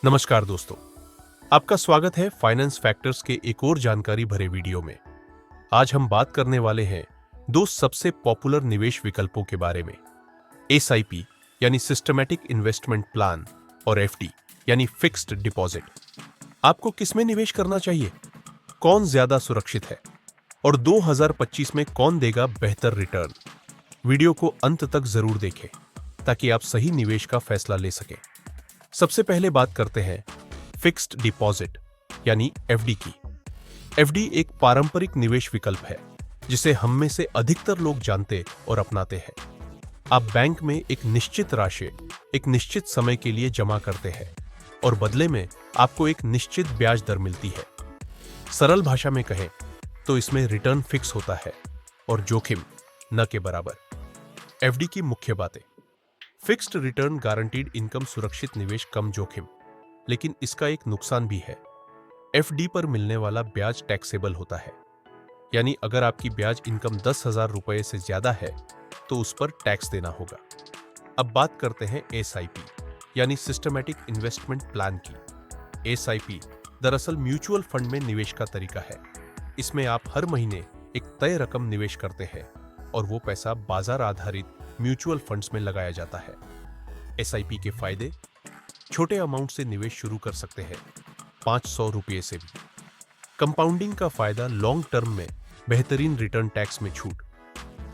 नमस्कार दोस्तों, आपका स्वागत है फाइनेंस फैक्टर्स के एक और जानकारी भरे वीडियो में। आज हम बात करने वाले हैं दो सबसे पॉपुलर निवेश विकल्पों के बारे में, एसआईपी यानी सिस्टमैटिक इन्वेस्टमेंट प्लान और एफडी यानी फिक्स्ड डिपॉजिट। आपको किसमें निवेश करना चाहिए, कौन ज्यादा सुरक्षित है और 2025 में कौन देगा बेहतर रिटर्न? वीडियो को अंत तक जरूर देखें ताकि आप सही निवेश का फैसला ले सकें। सबसे पहले बात करते हैं फिक्स्ड डिपॉजिट यानी एफडी की। एफडी एक पारंपरिक निवेश विकल्प है जिसे हम में से अधिकतर लोग जानते और अपनाते हैं। आप बैंक में एक निश्चित राशि एक निश्चित समय के लिए जमा करते हैं और बदले में आपको एक निश्चित ब्याज दर मिलती है। सरल भाषा में कहें तो इसमें रिटर्न फिक्स होता है और जोखिम न के बराबर। एफडी की मुख्य बातें: फिक्स्ड रिटर्न, गारंटीड इनकम, सुरक्षित निवेश, कम जोखिम। लेकिन इसका एक नुकसान भी है। एफडी पर मिलने वाला ब्याज टैक्सेबल होता है, यानी अगर आपकी ब्याज इनकम 10,000 रुपए से ज्यादा है तो उस पर टैक्स देना होगा। अब बात करते हैं एसआईपी यानी सिस्टमैटिक इन्वेस्टमेंट प्लान की। एसआईपी दरअसल म्यूचुअल फंड में निवेश का तरीका है। इसमें आप हर महीने एक तय रकम निवेश करते हैं और वो पैसा बाजार आधारित म्यूचुअल फंड्स में लगाया जाता है। एसआईपी के फायदे: छोटे अमाउंट से निवेश शुरू कर सकते हैं, 500 रुपये से भी। कंपाउंडिंग का फायदा: लॉन्ग टर्म में बेहतरीन रिटर्न, टैक्स में छूट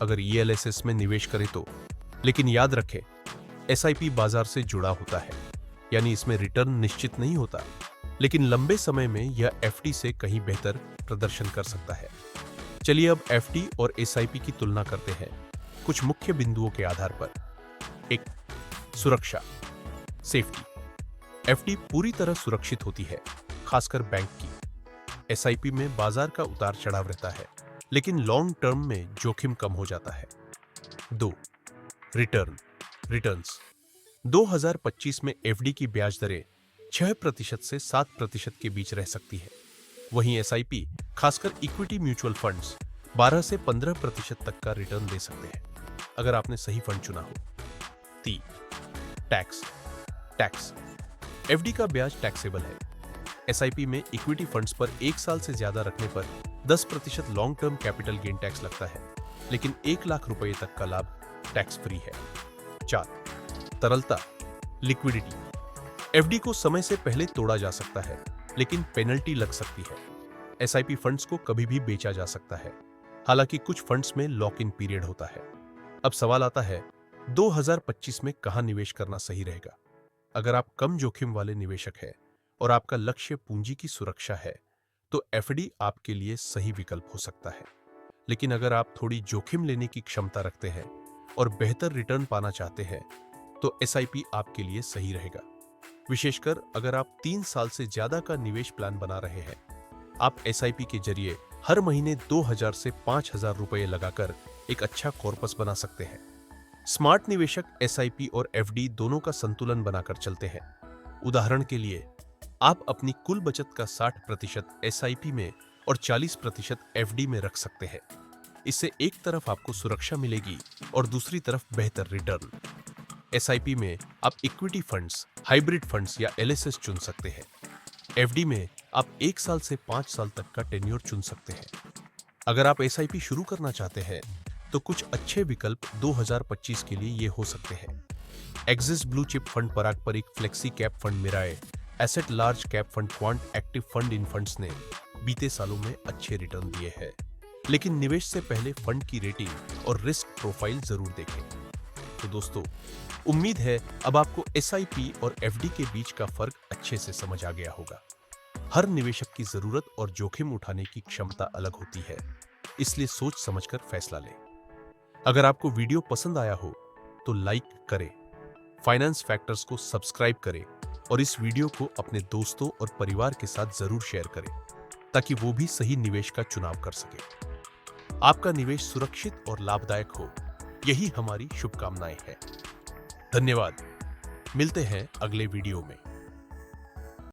अगर ईएलएसएस में निवेश करें तो। लेकिन याद रखें, एसआईपी बाजार से जुड़ा होता है, यानी इसमें रिटर्न निश्चित नहीं होता, लेकिन लंबे समय में यह एफडी से कहीं बेहतर प्रदर्शन कर सकता है। चलिए अब एफडी और एसआईपी की तुलना करते हैं कुछ मुख्य बिंदुओं के आधार पर। एक, सुरक्षा, सेफ्टी। एफडी पूरी तरह सुरक्षित होती है, खासकर बैंक की। एसआईपी में बाजार का उतार चढ़ाव रहता है, लेकिन लॉन्ग टर्म में जोखिम कम हो जाता है। 2, रिटर्न्स। 2025 में एफडी की ब्याज दरें 6% से 7% के बीच रह सकती है। वहीं एसआईपी, खासकर इक्विटी म्यूचुअल फंड्स, 12 से 15% तक का रिटर्न दे सकते हैं अगर आपने सही फंड चुना हो। 3, टैक्स। एफडी का ब्याज टैक्सेबल है। एसआईपी में इक्विटी फंड्स पर 1 साल से ज्यादा रखने पर 10% long term capital gain tax लगता है, लेकिन 1 लाख रुपए तक का लाभ टैक्स फ्री है। 4, तरलता, लिक्विडिटी। एफडी को समय से पहले तोड़ा जा सकता है, लेकिन पेनल्टी लग सकती है। एसआईपी फंड्स को कभी भी बेचा जा सकता है, हालांकि कुछ फंड्स में लॉक इन पीरियड होता है। अब सवाल आता है, 2025 में कहां निवेश करना सही रहेगा? अगर आप कम जोखिम वाले निवेशक हैं और आपका लक्ष्य पूंजी की सुरक्षा है, तो एफडी आपके लिए सही विकल्प हो सकता है। लेकिन अगर आप थोड़ी जोखिम लेने की क्षमता रखते हैं और बेहतर रिटर्न पाना चाहते हैं, तो एसआईपी आपके लिए सही रहेगा। विशेषकर अगर आप 3 साल से ज्यादा का निवेश प्लान बना रहे हैं। आप एसआईपी के जरिए हर महीने 2,000 से 5,000 रुपए लगाकर एक अच्छा कॉर्पस बना सकते हैं। स्मार्ट निवेशक एसआईपी और एफडी दोनों का संतुलन बनाकर चलते हैं। उदाहरण के लिए, आप अपनी कुल बचत का 60% एसआईपी में और 40% एफडी में रख सकते हैं। इससे एक तरफ आपको सुरक्षा मिलेगी और दूसरी तरफ बेहतर रिटर्न। एसआईपी में आप इक्विटी फंड्स, हाइब्रिड फंड्स या एलएसएस चुन सकते हैं। एफडी में आप 1 साल से 5 साल तक का टेन्योर चुन सकते हैं। अगर आप एसआईपी शुरू करना चाहते हैं तो कुछ अच्छे विकल्प 2025 के लिए ये हो सकते हैं: एक्सिस ब्लू चिप फंड, पारंपरिक flexi cap fund, Mirae asset large cap fund, quant active fund. इन फंड्स ने बीते सालों में अच्छे रिटर्न दिए हैं, लेकिन निवेश से पहले फंड की रेटिंग और रिस्क प्रोफाइल जरूर देखें। तो दोस्तों, उम्मीद है अब आपको एसआईपी और एफडी के बीच का फर्क अच्छे से समझ आ गया होगा। हर निवेशक की जरूरत और जोखिम उठाने की क्षमता अलग होती है, इसलिए सोच समझकर फैसला लें। अगर आपको वीडियो पसंद आया हो तो लाइक करें, फाइनेंस फैक्टर्स को सब्सक्राइब करें और इस वीडियो को अपने दोस्तों और परिवार के साथ जरूर शेयर करें ताकि वो भी सही निवेश का चुनाव कर सके। आपका निवेश सुरक्षित और लाभदायक हो, यही हमारी शुभकामनाएं हैं। धन्यवाद। मिलते हैं अगले वीडियो में।